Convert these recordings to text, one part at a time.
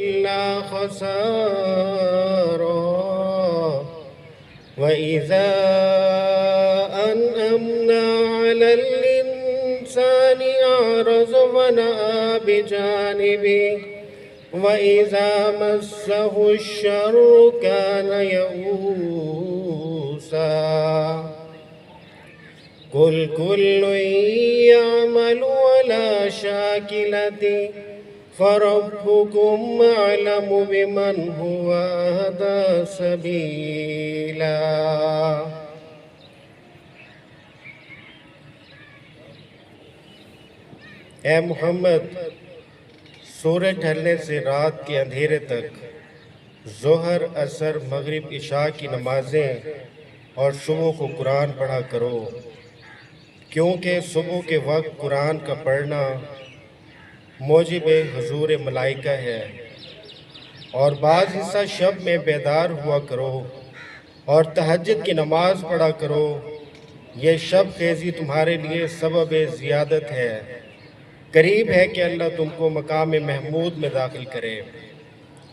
इल्ला खसारा व इज़ा अनअमना अलल इंसानी अरज़ व नअ बिजानिबिही व इज़ा मस्सहु श्शर्रु कान यऊसा कुल कुल्लुन यअमलु अला शाकिलतिही फ़रब्बुकुम अअलमु बिमन हुवा अहदा सबीला। ए मोहम्मद, सूरज ढलने से रात के अंधेरे तक ज़ोहर, असर, मगरिब, इशा की नमाजें और सुबह को कुरान पढ़ा करो, क्योंकि सुबह के वक्त कुरान का पढ़ना मौजिब हुजूर मलाइका है। और बाज़ हिस्सा शब में बेदार हुआ करो और तहज्जुद की नमाज पढ़ा करो। ये शब खेजी तुम्हारे लिए सबब ज़ियादत है। करीब है कि अल्लाह तुमको मकाम महमूद में दाखिल करे।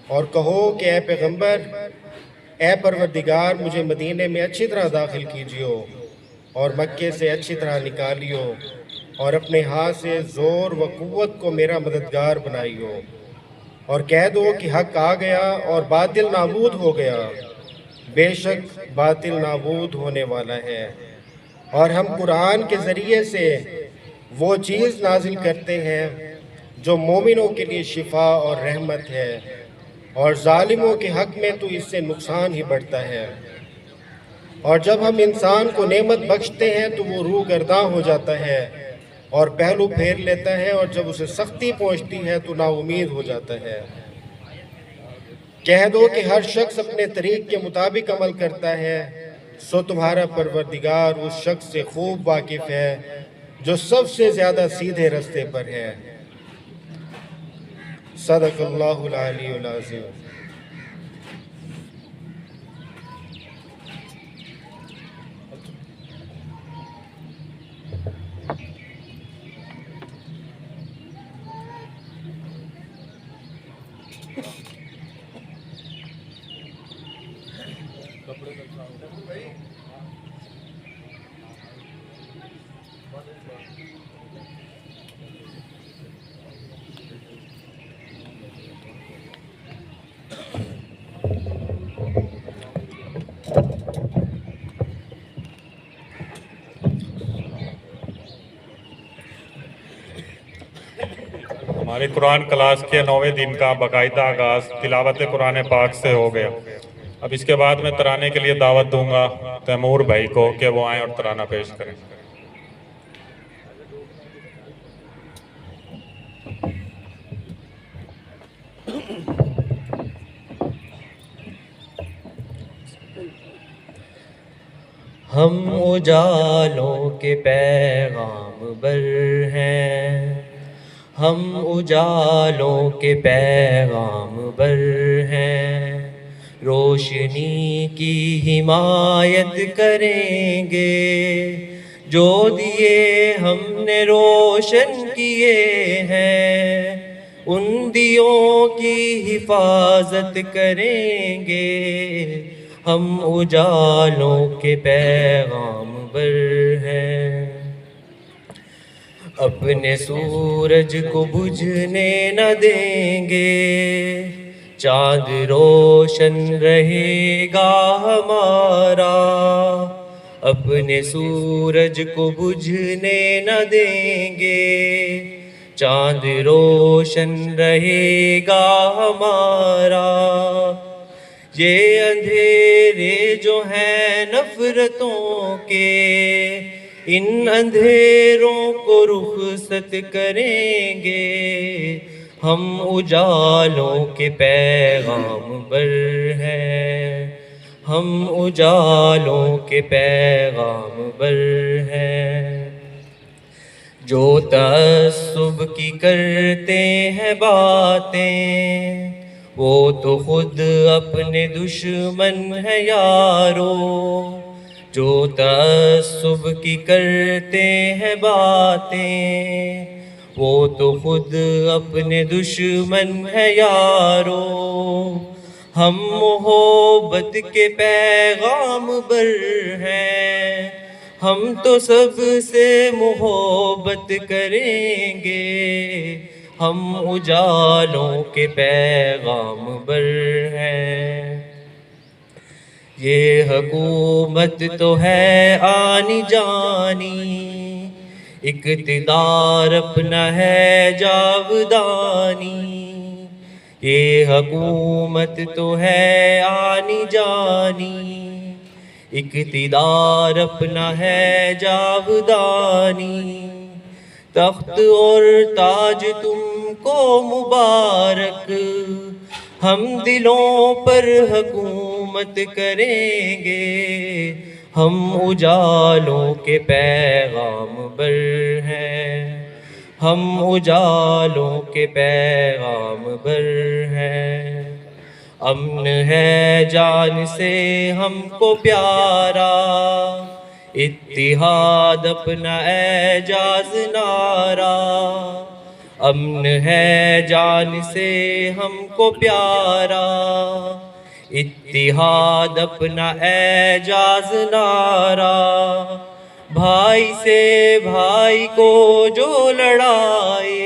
और कहो कि ए पैगम्बर, ए परवरदिगार, मुझे मदीने में अच्छी तरह दाखिल कीजियो और मक्के से अच्छी तरह निकालियो और अपने हाथ से ज़ोर व कुव्वत को मेरा मददगार बनाइयो। और कह दो कि हक आ गया और बातिल नाबूद हो गया। बेशक बातिल नाबूद होने वाला है। और हम कुरान के ज़रिए से वो चीज़ नाजिल करते हैं जो मोमिनों के लिए शिफा और रहमत है, और जालिमों के हक में तो इससे नुकसान ही बढ़ता है। और जब हम इंसान को नेमत बख्शते हैं तो वो रूह गर्दां हो जाता है और पहलू फेर लेता है, और जब उसे सख्ती पहुंचती है तो नाउमीद हो जाता है। कह दो कि हर शख्स अपने तरीक़ के मुताबिक अमल करता है, सो तुम्हारा परवरदिगार उस शख्स से खूब वाकिफ़ है जो सबसे ज़्यादा सीधे रास्ते पर है। सदक़ल्लाहुल अलीयुल अज़ीम। हमारी कुरान क्लास के 9वें दिन का बाकायदा आगाज़ तिलावत कुरान पाक से हो गया। अब इसके बाद मैं तराने के लिए दावत दूंगा तैमूर भाई को कि वो आएँ और तराना पेश करें। हम उजालों के पैगाम बर हैं, हम उजालों के पैगाम बर हैं, रोशनी की हिमायत करेंगे। जो दिए हमने रोशन किए हैं, उन दियों की हिफाजत करेंगे। हम उजालों के पैगाम बर हैं, अपने सूरज को बुझने न देंगे। चाँद रोशन रहेगा हमारा, अपने सूरज को बुझने न देंगे। चाँद रोशन रहेगा हमारा। ये अंधेरे जो हैं नफरतों के, इन अंधेरों को रुखसत करेंगे। हम उजालों के पैगाम बर हैं, हम उजालों के पैगाम बर हैं। जो तअस्सुब की करते हैं बातें, वो तो खुद अपने दुश्मन है यारो। जो तअस्सुब की करते हैं बातें, वो तो खुद अपने दुश्मन है यारो। हम मोहब्बत के पैगाम बर हैं, हम तो सबसे मोहब्बत करेंगे, हम उजालों के पैगाम बर हैं। ये हुकूमत तो है आनी जानी, इक़्तिदार अपना है जावदानी। ये हुकूमत तो है आनी जानी, इक़्तिदार अपना है जावदानी। तख्त और ताज तुमको मुबारक, हम दिलों पर हुकूमत करेंगे, हम उजालों के पैगाम बर हैं, हम उजालों के पैगाम बर हैं। अमन है जान से हमको प्यारा, इत्तिहाद अपना एजाज नारा। अमन है जान से हमको प्यारा, इत्तिहाद अपना एजाज नारा। भाई से भाई को जो लड़ाए,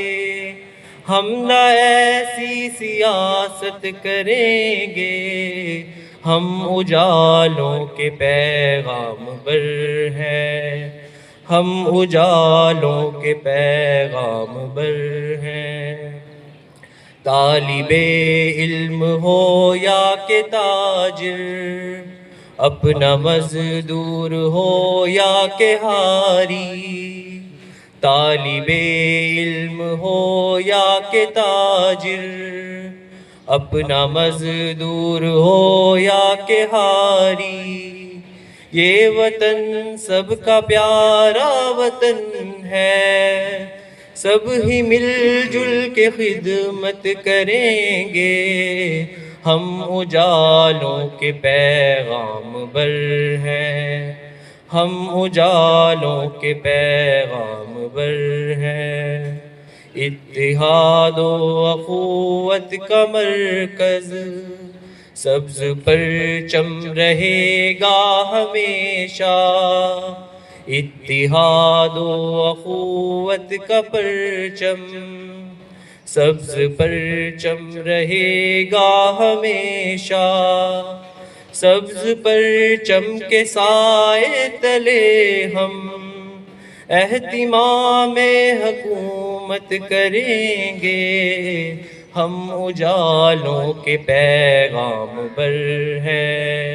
हम न ऐसी सियासत करेंगे, हम उजालों के पैगाम बर हैं, हम उजालों के पैगाम बर हैं। तालिबे इल्म हो या के ताजिर, अपना मजदूर हो या के हारी। तालिबे इल्म हो या के ताजिर, अपना मजदूर हो या के हारी। ये वतन सबका प्यारा वतन है, सब ही मिलजुल के खिदमत करेंगे, हम उजालों के पैगाम बर हैं, हम उजालों के पैगाम बर हैं। इत्तिहाद व अख़ुवत का मरकज़, सब्ज़ परचम रहेगा हमेशा। इत्तिहाद व अख़ुवत का परचम, सब्ज़ परचम रहेगा हमेशा। सब्ज़ परचम के साए तले हम एहतिमामे हुकूमत करेंगे, हम उजालों के पैगाम बर हैं,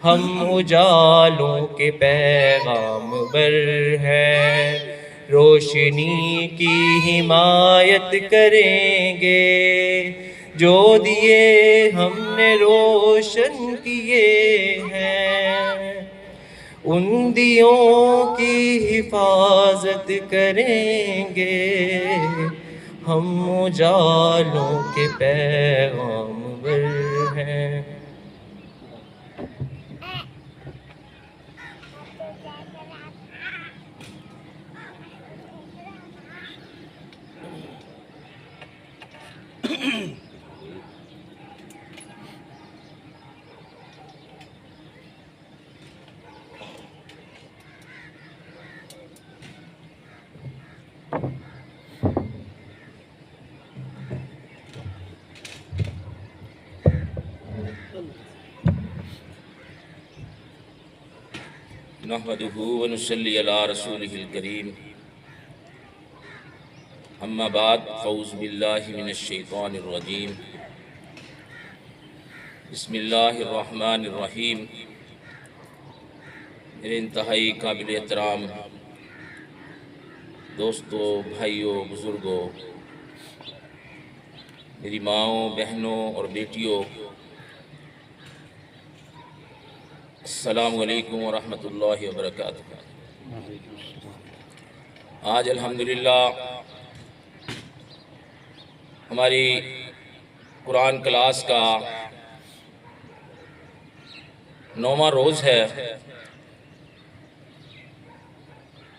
हम उजालों के पैगाम बर हैं। रोशनी की हिमायत करेंगे, जो दिए हमने रोशन किए हैं, उन दियों की हिफाजत करेंगे, हम उजालों के पैगाम बर हैं। नहमदुहु व नुसल्ली अला रसूलिहिल करीम, अम्मा बाद, फ़ऊज़ु बिल्लाहि मिनश शैतानिर रजीम, बिस्मिल्लाहिर रहमानिर रहीम। मेरे इंतहाई काबिल एहतराम दोस्तों, भाइयों, बुज़ुर्गों, मेरी माँओं, बहनों और बेटियों, अस्सलामु अलैकुम व रहमतुल्लाहि व बरकातुहू। आज अल्हम्दुलिल्लाह हमारी कुरान क्लास का 9वां रोज़ है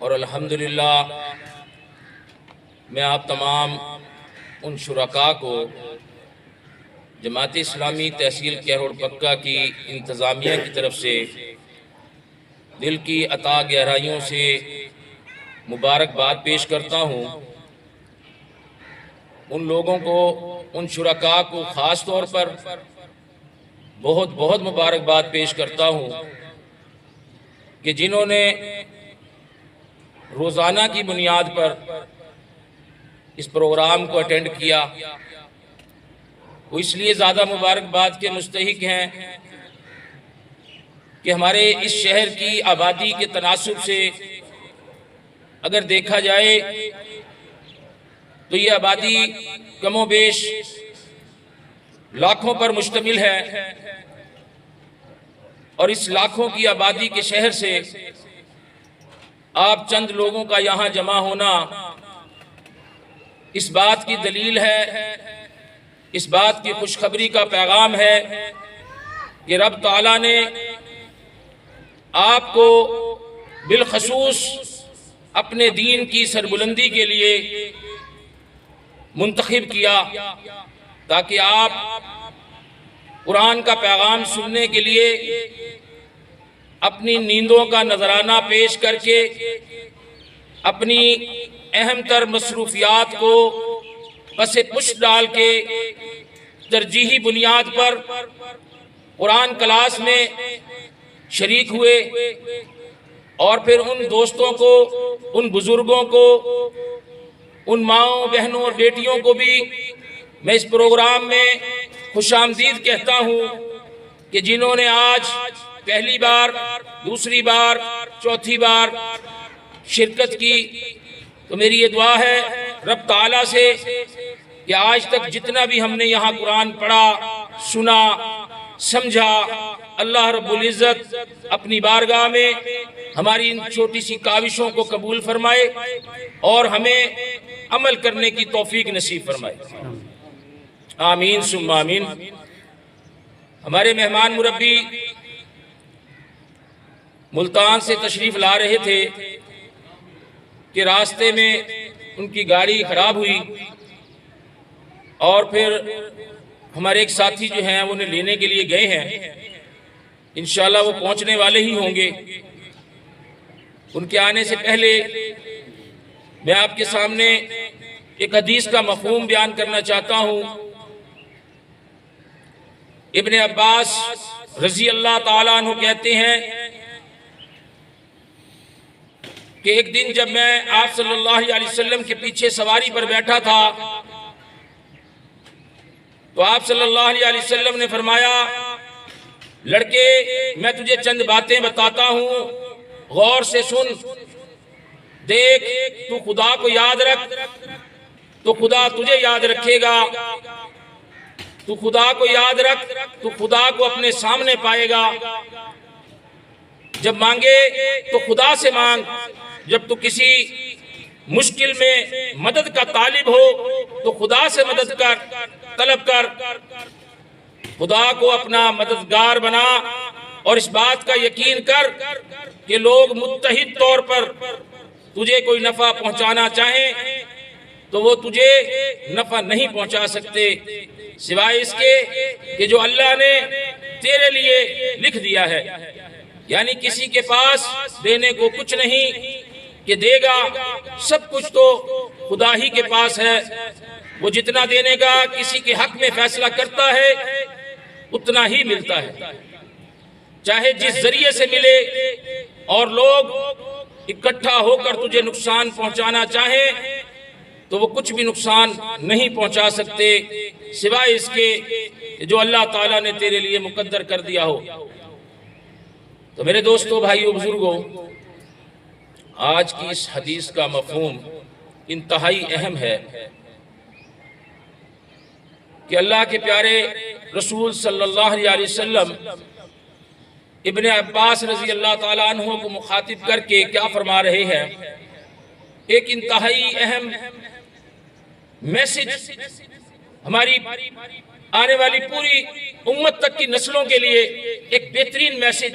और अल्हम्दुलिल्लाह मैं आप तमाम उन शुरका को जमात इस्लामी तहसील कहरोड़ पक्का की इंतज़ामिया की तरफ से दिल की अता गहराइयों से मुबारकबाद पेश करता हूँ। उन लोगों को, उन शुरका को ख़ास तौर पर बहुत बहुत मुबारकबाद पेश करता हूँ कि जिन्होंने रोज़ाना की बुनियाद पर इस प्रोग्राम को अटेंड किया। वो इसलिए ज़्यादा मुबारकबाद के मुस्तहिक हैं कि हमारे इस शहर की आबादी के तनासुब से अगर देखा जाए तो ये आबादी कमोबेश लाखों पर मुश्तमिल है और इस लाखों की आबादी के शहर से आप चंद लोगों का यहाँ जमा होना इस बात की दलील है, इस बात की खुशखबरी का पैगाम है कि रब ताला ने आपको बिलखसूस अपने दीन की सरबुलंदी के लिए मुंतखब किया ताकि आप कुरान का पैगाम सुनने के लिए अपनी नींदों का नजराना पेश करके अपनी अहम तर मसरूफियात को पसे पुश डाल के तरजीही बुनियाद पर कुरान क्लास में शरीक हुए और फिर उन दोस्तों को, उन बुजुर्गों को, उन माओं बहनों और बेटियों को भी मैं इस प्रोग्राम में खुशामदीद कहता हूँ कि जिन्होंने आज पहली बार, दूसरी बार, चौथी बार शिरकत की। तो मेरी ये दुआ है रब ताला से कि आज तक जितना भी हमने यहाँ कुरान पढ़ा, सुना, समझा, अल्लाह रब्बुल इज़्ज़त अपनी बारगाह में हमारी इन छोटी सी काविशों को कबूल फरमाए और हमें अमल करने की तौफीक नसीब फरमाए। आमीन सुम्मा आमीन। हमारे मेहमान मुरब्बी मुल्तान से तशरीफ ला रहे थे कि रास्ते में उनकी गाड़ी खराब हुई और फिर हमारे एक साथी जो हैं वो उन्हें लेने के लिए गए हैं। इंशाल्लाह वो पहुंचने वाले ही होंगे। उनके आने से पहले मैं आपके सामने एक हदीस का मफहूम बयान करना चाहता हूँ। इब्ने अब्बास रजी अल्लाह ताला अन्हु कहते हैं कि एक दिन जब मैं आप सल्लल्लाहु अलैहि वसल्लम के पीछे सवारी पर बैठा था तो आप सल्लल्लाहु अलैहि वसल्लम ने फरमाया, लड़के मैं तुझे चंद बातें बताता हूँ, गौर से सुन, देख तू खुदा को याद रख तो खुदा तुझे याद रखेगा, तू खुदा को याद रख तो खुदा को अपने सामने पाएगा। जब मांगे तो खुदा से मांग, जब तू किसी मुश्किल में मदद का तालिब हो तो खुदा से मदद कर, तलब कर, खुदा को अपना मददगार बना और इस बात का यकीन कर कि लोग मुत्तहिद तौर पर तुझे कोई नफा पहुंचाना चाहें तो वो तुझे नफा नहीं पहुंचा सकते सिवाय इसके कि जो अल्लाह ने तेरे लिए लिख दिया है। यानी किसी के पास देने को कुछ नहीं कि देगा, सब कुछ तो खुदा ही के पास है। वो जितना देने का किसी के हक में फैसला करता है उतना ही मिलता है, चाहे जिस जरिए से मिले। और लोग इकट्ठा होकर तुझे नुकसान पहुंचाना चाहें तो वो कुछ भी नुकसान नहीं पहुंचा सकते सिवाय इसके जो अल्लाह ताला ने तेरे लिए मुकद्दर कर दिया हो। तो मेरे दोस्तों, भाइयों, बुजुर्गों, आज की इस हदीस का मफहूम इंतहाई अहम है कि अल्लाह के प्यारे रसूल सल्लल्लाहु अलैहि वसल्लम इब्ने अब्बास रजी अल्लाह ताला अन्हु को मुखातिब करके क्या फरमा रहे हैं। एक इंतहाई अहम मैसेज हमारी आने वाली पूरी उम्मत तक की नस्लों के लिए, एक बेहतरीन मैसेज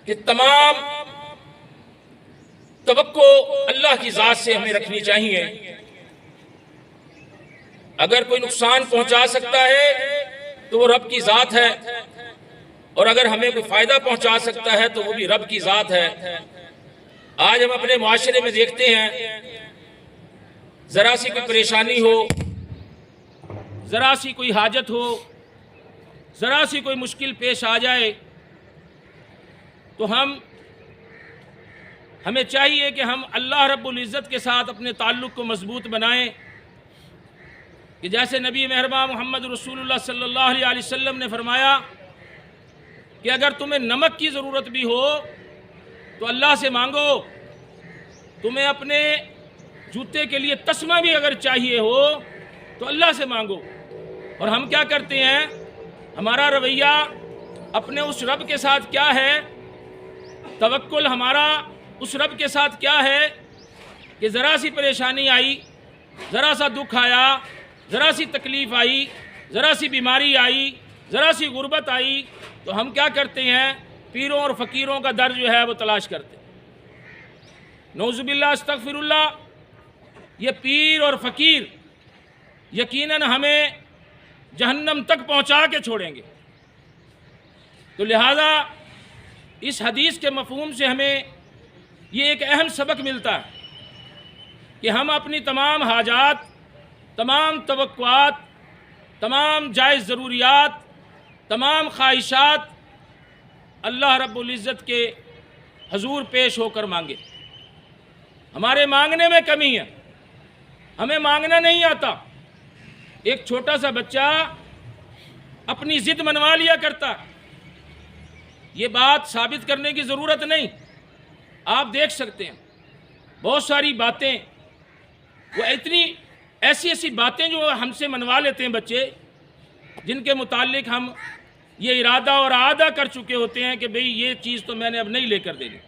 कि तवक्को अल्लाह की ज़ात से हमें रखनी चाहिए। अगर कोई नुकसान पहुंचा सकता है तो वो रब की ज़ात है, और अगर हमें कोई फ़ायदा पहुंचा सकता है तो वो भी रब की ज़ात है। आज हम अपने माशरे में देखते हैं, ज़रा सी कोई परेशानी हो, ज़रा सी कोई हाजत हो, ज़रा सी कोई मुश्किल पेश आ जाए तो हमें चाहिए कि हम अल्लाह रब्बुल इज़्ज़त के साथ अपने ताल्लुक़ को मज़बूत बनाएं, कि जैसे नबी मेहरबान मोहम्मद रसूलुल्लाह सल्लल्लाहु अलैहि वसल्लम ने फरमाया कि अगर तुम्हें नमक की ज़रूरत भी हो तो अल्लाह से मांगो, तुम्हें अपने जूते के लिए तस्मा भी अगर चाहिए हो तो अल्लाह से मांगो। और हम क्या करते हैं, हमारा रवैया अपने उस रब के साथ क्या है, तवक्कुल हमारा उस रब के साथ क्या है कि ज़रा सी परेशानी आई, ज़रा सा दुख आया, ज़रा सी तकलीफ़ आई, ज़रा सी बीमारी आई, ज़रा सी गुर्बत आई, तो हम क्या करते हैं, पीरों और फ़कीरों का दर जो है वो तलाश करते हैं। नौज़ुबिल्लाह अस्तग़फिरुल्लाह। ये पीर और फ़कीर यकीनन हमें जहन्नम तक पहुंचा के छोड़ेंगे। तो लिहाजा इस हदीस के मफ़हूम से हमें ये एक अहम सबक मिलता है कि हम अपनी तमाम हाजात, तमाम तवक्कुआत, तमाम जायज़ ज़रूरियात, तमाम ख्वाहिशात अल्लाह रब्बुल इज़्ज़त के हजूर पेश होकर मांगे। हमारे मांगने में कमी है, हमें मांगना नहीं आता। एक छोटा सा बच्चा अपनी ज़िद मनवा लिया करता, ये बात साबित करने की ज़रूरत नहीं, आप देख सकते हैं बहुत सारी बातें, वो इतनी ऐसी बातें जो हमसे मनवा लेते हैं बच्चे, जिनके मुताल्लिक हम ये इरादा और आदा कर चुके होते हैं कि भाई ये चीज़ तो मैंने अब नहीं लेकर देनी,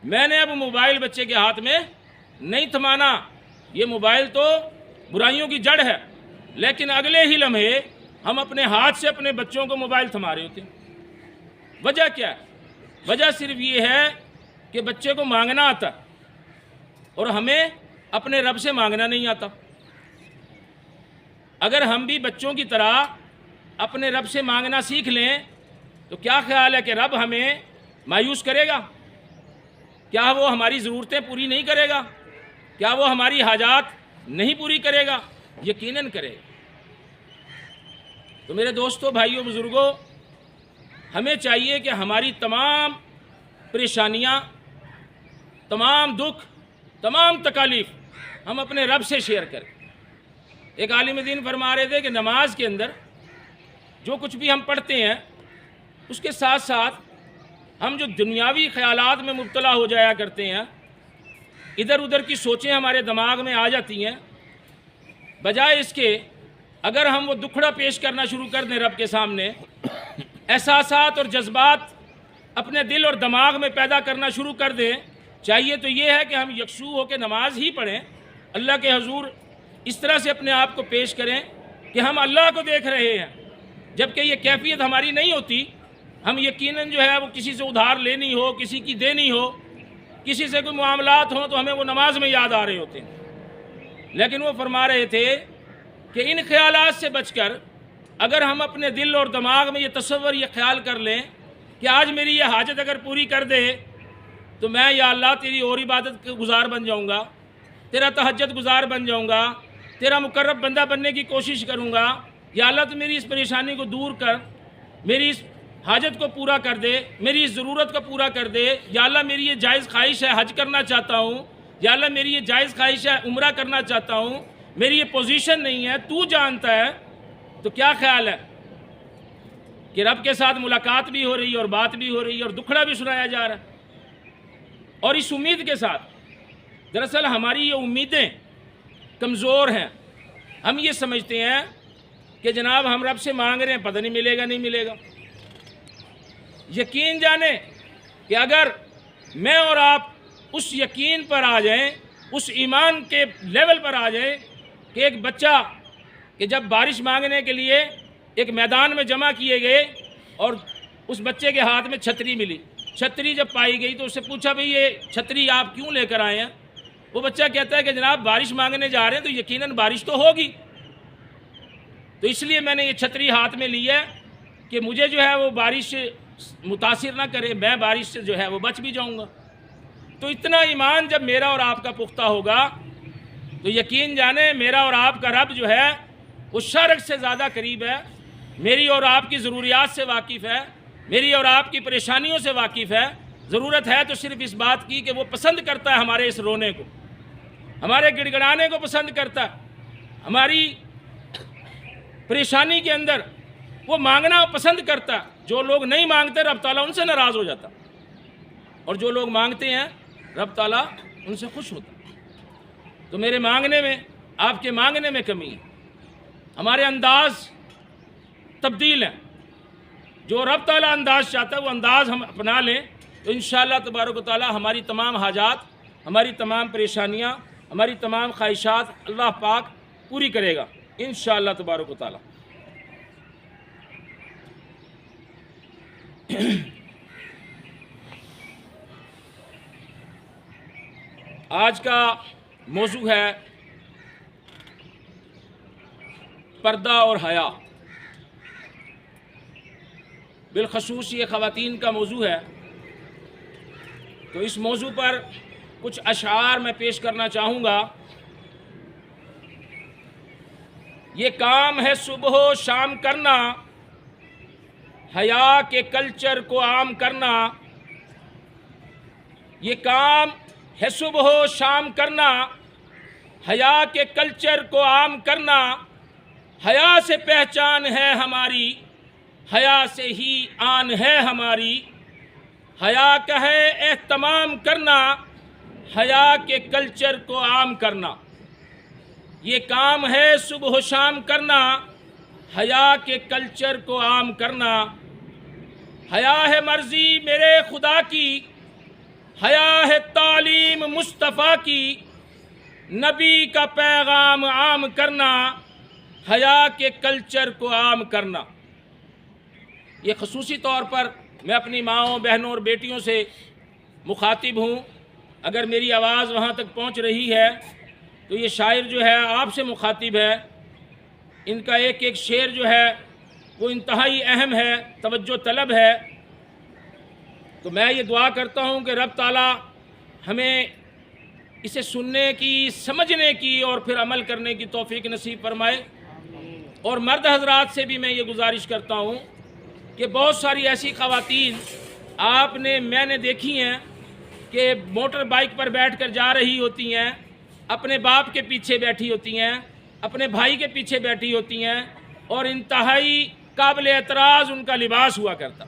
मैंने अब मोबाइल बच्चे के हाथ में नहीं थमाना, ये मोबाइल तो बुराइयों की जड़ है। लेकिन अगले ही लम्हे हम अपने हाथ से अपने बच्चों को मोबाइल थमा रहे होते हैं। वजह क्या है? वजह सिर्फ ये है कि बच्चे को मांगना आता और हमें अपने रब से मांगना नहीं आता। अगर हम भी बच्चों की तरह अपने रब से मांगना सीख लें तो क्या ख्याल है कि रब हमें मायूस करेगा? क्या वो हमारी ज़रूरतें पूरी नहीं करेगा? क्या वो हमारी हाजात नहीं पूरी करेगा? यकीनन करेगा। तो मेरे दोस्तों, भाइयों, बुज़ुर्गों, हमें चाहिए कि हमारी तमाम परेशानियाँ, तमाम दुख, तमाम तकालीफ हम अपने रब से शेयर करें। एक आलिम दीन फरमा रहे थे कि नमाज के अंदर जो कुछ भी हम पढ़ते हैं उसके साथ साथ हम जो दुनियावी ख्यालात में मुब्तला हो जाया करते हैं, इधर उधर की सोचें हमारे दिमाग में आ जाती हैं, बजाय इसके अगर हम वो दुखड़ा पेश करना शुरू कर दें रब के सामने, एहसासात और जज्बात अपने दिल और दिमाग में पैदा करना शुरू कर दें, चाहिए तो ये है कि हम यकसू होकर नमाज ही पढ़ें, अल्लाह के हजूर इस तरह से अपने आप को पेश करें कि हम अल्लाह को देख रहे हैं। जबकि ये कैफियत हमारी नहीं होती, हम यकीनन जो है वो किसी से उधार लेनी हो, किसी की देनी हो, किसी से कोई मामलात हो तो हमें वो नमाज में याद आ रहे होते हैं। लेकिन वो फरमा रहे थे कि इन ख्यालात से बचकर अगर हम अपने दिल और दिमाग में ये तसव्वुर, ये ख्याल कर लें कि आज मेरी ये हाजत अगर पूरी कर दे तो मैं या अल्लाह तेरी और इबादत के गुजार बन जाऊँगा, तेरा तहज्जुद गुजार बन जाऊँगा, तेरा मुकर्रब बंदा बनने की कोशिश करूँगा, या अल्लाह तो मेरी इस परेशानी को दूर कर, मेरी इस हाजत को पूरा कर दे, मेरी इस ज़रूरत को पूरा कर दे, या अल्लाह मेरी ये जायज़ ख्वाहिश है हज करना चाहता हूँ, या अल्लाह मेरी ये जायज़ ख्वाहिश है उम्रा करना चाहता हूँ, मेरी ये पोजीशन नहीं है, तू जानता है। तो क्या ख्याल है कि रब के साथ मुलाकात भी हो रही है और बात भी हो रही है और दुखड़ा भी सुनाया जा रहा है, और इस उम्मीद के साथ दरअसल हमारी ये उम्मीदें कमज़ोर हैं। हम ये समझते हैं कि जनाब हम रब से मांग रहे हैं, पता नहीं मिलेगा नहीं मिलेगा। यकीन जाने कि अगर मैं और आप उस यकीन पर आ जाएं, उस ईमान के लेवल पर आ जाएं कि एक बच्चा कि जब बारिश मांगने के लिए एक मैदान में जमा किए गए और उस बच्चे के हाथ में छतरी मिली, छतरी जब पाई गई तो उससे पूछा भाई ये छतरी आप क्यों लेकर आए हैं? वो बच्चा कहता है कि जनाब बारिश मांगने जा रहे हैं तो यकीनन बारिश तो होगी, तो इसलिए मैंने ये छतरी हाथ में ली है कि मुझे जो है वो बारिश मुतासिर ना करे, मैं बारिश से जो है वो बच भी जाऊंगा। तो इतना ईमान जब मेरा और आपका पुख्ता होगा तो यकीन जाने मेरा और आपका रब जो है वो शर्क से ज़्यादा करीब है, मेरी और आपकी ज़रूरियात से वाकिफ़ है, मेरी और आपकी परेशानियों से वाकिफ़ है। ज़रूरत है तो सिर्फ इस बात की कि वो पसंद करता है हमारे इस रोने को, हमारे गिड़गिड़ाने को पसंद करता है, हमारी परेशानी के अंदर वो मांगना पसंद करता है। जो लोग नहीं मांगते रब ताला उनसे नाराज़ हो जाता, और जो लोग मांगते हैं रब ताला उनसे खुश होता। तो मेरे मांगने में, आपके मांगने में कमी है, हमारे अंदाज तब्दील हैं। जो रब ताला अंदाज चाहता है वो अंदाज हम अपना लें तो इंशाअल्लाह तबारक व तआला हमारी तमाम हाजात, हमारी तमाम परेशानियाँ, हमारी तमाम ख्वाहिशात अल्लाह पाक पूरी करेगा इंशाअल्लाह तबारक व तआला। आज का मौजू है पर्दा और हया। बिलखसूस ये ख़वातीन का मौजू है, तो इस मौजू पर कुछ अशार मैं पेश करना चाहूँगा। ये काम है सुबह शाम करना, हया के कल्चर को आम करना। ये काम है सुबह शाम करना, हया के कल्चर को आम करना। हया से पहचान है हमारी, हया से ही आन है हमारी। हया का है एहतमाम करना, हया के कल्चर को आम करना। ये काम है सुबह शाम करना, हया के कल्चर को आम करना। हया है मर्जी मेरे खुदा की, हया है तालीम मुस्तफ़ा की। नबी का पैगाम आम करना, हया के कल्चर को आम करना। ये ख़ुसूसी तौर पर मैं अपनी माँओं, बहनों और बेटियों से मुखातिब हूँ। अगर मेरी आवाज़ वहाँ तक पहुँच रही है तो ये शायर जो है आपसे मुखातिब है। इनका एक एक शेर जो है वो इंतहाई अहम है, तवज्जो तलब है। तो मैं ये दुआ करता हूँ कि रब ताला हमें इसे सुनने की, समझने की और फिर अमल करने की तौफीक नसीब फरमाए। और मर्द हजरात से भी मैं ये गुजारिश करता हूँ कि बहुत सारी ऐसी ख़वातीन मैंने देखी हैं कि मोटर बाइक पर बैठ कर जा रही होती हैं, अपने बाप के पीछे बैठी होती हैं, अपने भाई के पीछे बैठी होती हैं, और इंतहाई काबिल एतराज़ उनका लिबास हुआ करता।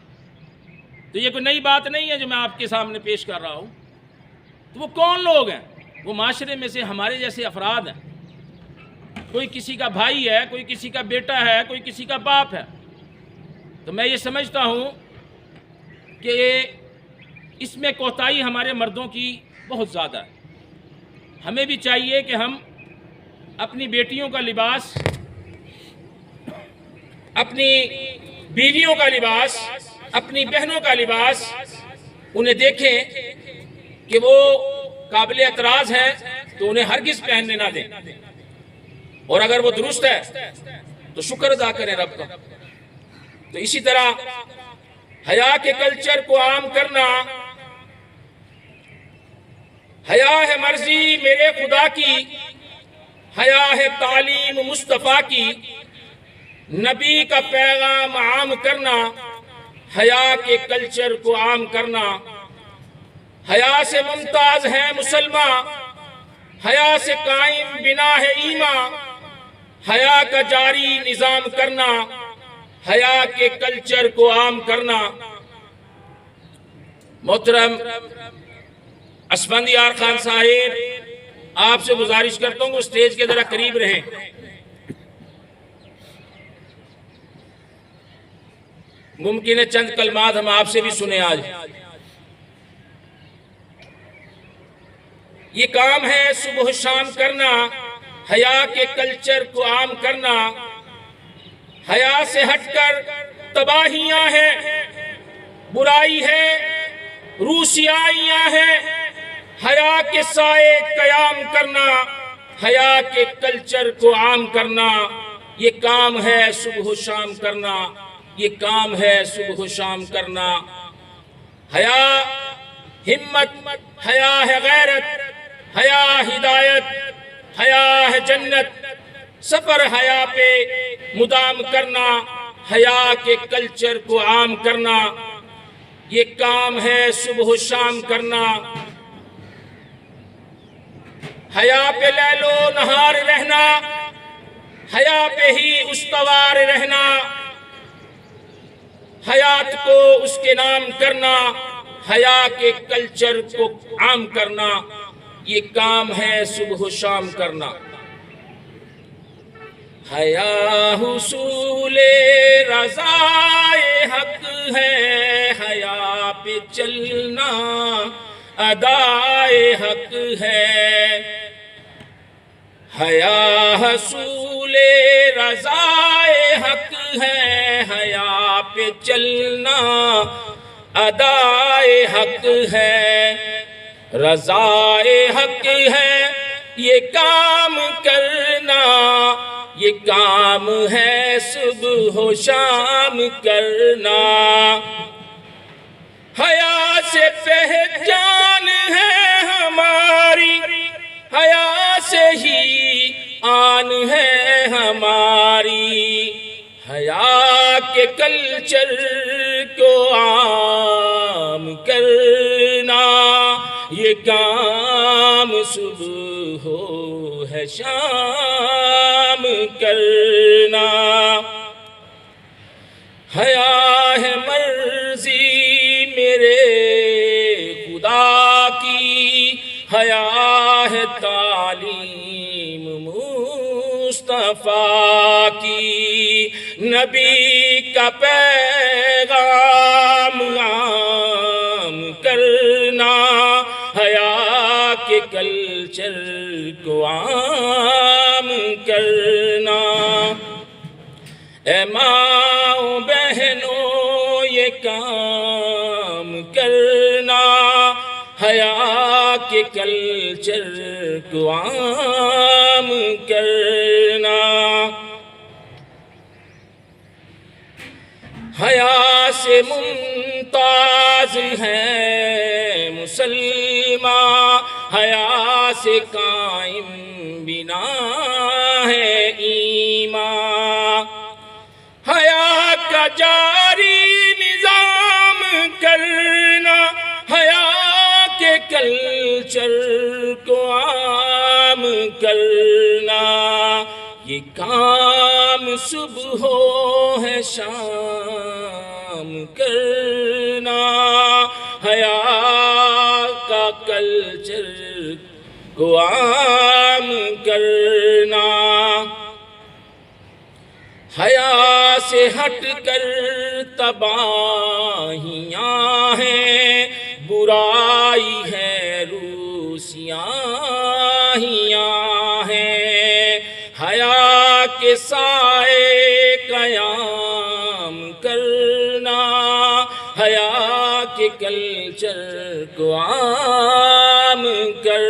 तो ये कोई नई बात नहीं है जो मैं आपके सामने पेश कर रहा हूँ। तो वो कौन लोग हैं? वो माशरे में से हमारे जैसे अफराद हैं। कोई किसी का भाई है, कोई किसी का बेटा है, कोई किसी का बाप है। तो मैं ये समझता हूँ कि इसमें कोताही हमारे मर्दों की बहुत ज़्यादा है। हमें भी चाहिए कि हम अपनी बेटियों का लिबास, अपनी बीवियों का लिबास, अपनी बहनों का लिबास उन्हें देखें कि वो काबिल एतराज़ है तो उन्हें हरगिज़ पहनने ना दें, और अगर वो दुरुस्त है तो शुक्र अदा करें रब का। तो इसी तरह हया के कल्चर को आम करना। हया है मर्जी मेरे खुदा की, हया है तालीम मुस्तफ़ा की। नबी का पैगाम आम करना, हया के कल्चर को आम करना। हया से मुमताज है मुसलमान, हया से कायम बिना है ईमा। हया का जारी निज़ाम करना, हया के कल्चर को आम करना। मोहतरम असफंदियार खान साहिब, आपसे गुजारिश करता हूँ स्टेज के जरा करीब रहें। मुमकिन है चंद कलमात हम आपसे भी सुने आज। ये काम है सुबह शाम करना, हया के कल्चर को आम करना। हया से हटकर तबाहियां हैं, बुराई है रूसियाइयाँ हैं, हया के साए कयाम करना, हया के कल्चर को आम करना, ये काम है सुबह शाम करना, ये काम है सुबह शाम करना। हया हिम्मत, हया है गैरत, हया हिदायत, हया है जन्नत, सफर हया पे मुदाम करना, हया के कल्चर को आम करना, ये काम है सुबह शाम करना। हया पे लैलो नहार रहना, हया पे ही उस्तवार रहना, हयात को उसके नाम करना, हया के कल्चर को आम करना, ये काम है सुबह शाम करना। हया हुसूले रज़ाए हक है, हया पे चलना अदाए हक है। हया हसूले रज़ाए हक है, हया पे चलना अदाए हक है। रज़ाए हक है ये काम करना, ये काम है सुबह शाम करना। हया से पहचान है हमारी, हया से ही आन है हमारी। हया के कल्चर को आम करना, ये काम सुबह हो है शाम करना। हया है मर्जी मेरे खुदा की, हया है तालीम मुस्तफा की। नबी का पैगाम आम करना, हया के कल्चर को आम करना। ऐ माओ बहनों ये काम करना, हया के कल्चर को आम करना। हया से मुमताज है मुसलमान, हया से कायम बिना है ईमान। हया का जारी निजाम करना, हया के कल्चर को आम करना, ये काम सुबह है शाम करना। हया का कल्चर को आम करना। हया से हट कर तबाहियाँ हैं, बुराई है रूसियाँ हैं। हया के साए कयाम करना, हया के कल्चर को आम कर